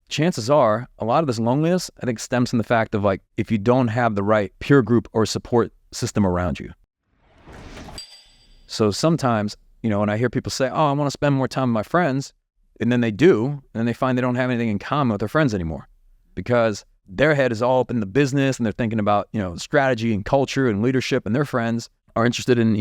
chances are a lot of this loneliness, I think, stems from the fact of like, if you don't have the right peer group or support system around you. So sometimes, when I hear people say, oh, I want to spend more time with my friends, and then they do, and then they find they don't have anything in common with their friends anymore because their head is all up in the business and they're thinking about, strategy and culture and leadership, and their friends are interested in,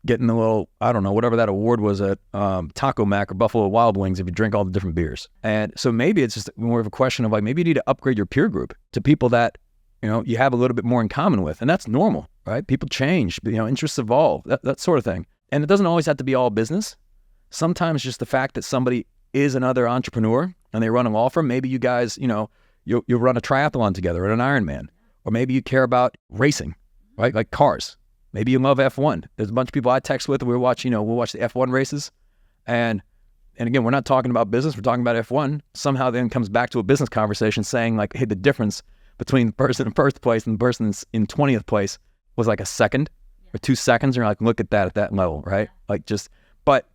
getting a little, I don't know, whatever that award was at Taco Mac or Buffalo Wild Wings if you drink all the different beers. And so maybe it's just more of a question of like, maybe you need to upgrade your peer group to people that, you have a little bit more in common with. And that's normal, right? People change, interests evolve, that sort of thing. And it doesn't always have to be all business. Sometimes just the fact that somebody is another entrepreneur and they run a law firm, maybe you guys, you'll run a triathlon together at an Ironman, or maybe you care about racing, right? Like cars. Maybe you love F1. There's a bunch of people I text with. We'll watch the F1 races. And again, we're not talking about business. We're talking about F1. Somehow then comes back to a business conversation saying like, hey, the difference between the person in first place and the person in 20th place was like a second or 2 seconds. And you're like, look at that level, right? Like but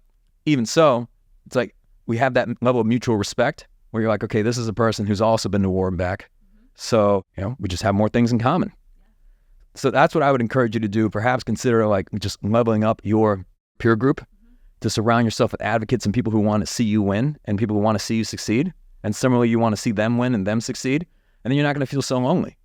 even so, it's like we have that level of mutual respect where you're like, okay, this is a person who's also been to war and back. So, we just have more things in common. So that's what I would encourage you to do. Perhaps consider like just leveling up your peer group to surround yourself with advocates and people who want to see you win and people who want to see you succeed. And similarly, you want to see them win and them succeed. And then you're not going to feel so lonely.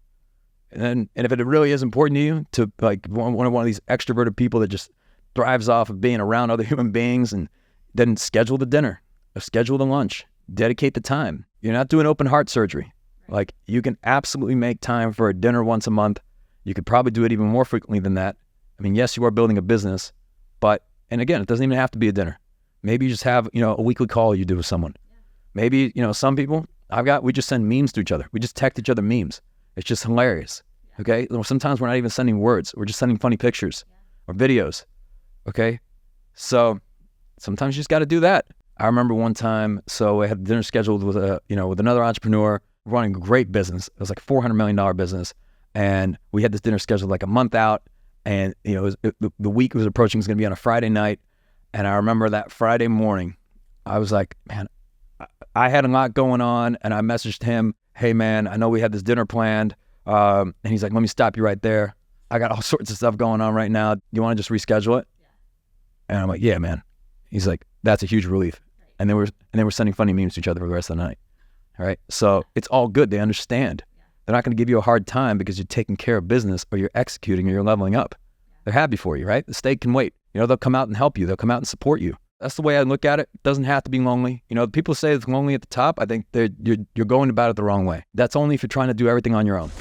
And if it really is important to you to like one of these extroverted people that just thrives off of being around other human beings, and then schedule the dinner or schedule the lunch, dedicate the time. You're not doing open heart surgery. Like you can absolutely make time for a dinner once a month. You could probably do it even more frequently than that. I mean, yes, you are building a business, and again, it doesn't even have to be a dinner. Maybe you just have, a weekly call you do with someone. Maybe, some people we just send memes to each other. We just text each other memes. It's just hilarious. Okay. Sometimes we're not even sending words. We're just sending funny pictures or videos. Okay. So sometimes you just got to do that. I remember one time, so I had dinner scheduled with with another entrepreneur running a great business. It was like a $400 million business. And we had this dinner scheduled like a month out, and the week was approaching. It was going to be on a Friday night, and I remember that Friday morning, I was like, man, I had a lot going on, and I messaged him, hey man, I know we had this dinner planned, and he's like, let me stop you right there. I got all sorts of stuff going on right now. You want to just reschedule it? Yeah. And I'm like, yeah, man. He's like, that's a huge relief. Right. And they were sending funny memes to each other for the rest of the night. All right, so it's all good. They understand. They're not going to give you a hard time because you're taking care of business or you're executing or you're leveling up. They're happy for you, right? The steak can wait. They'll come out and help you. They'll come out and support you. That's the way I look at it. It doesn't have to be lonely. People say it's lonely at the top. I think you're going about it the wrong way. That's only if you're trying to do everything on your own.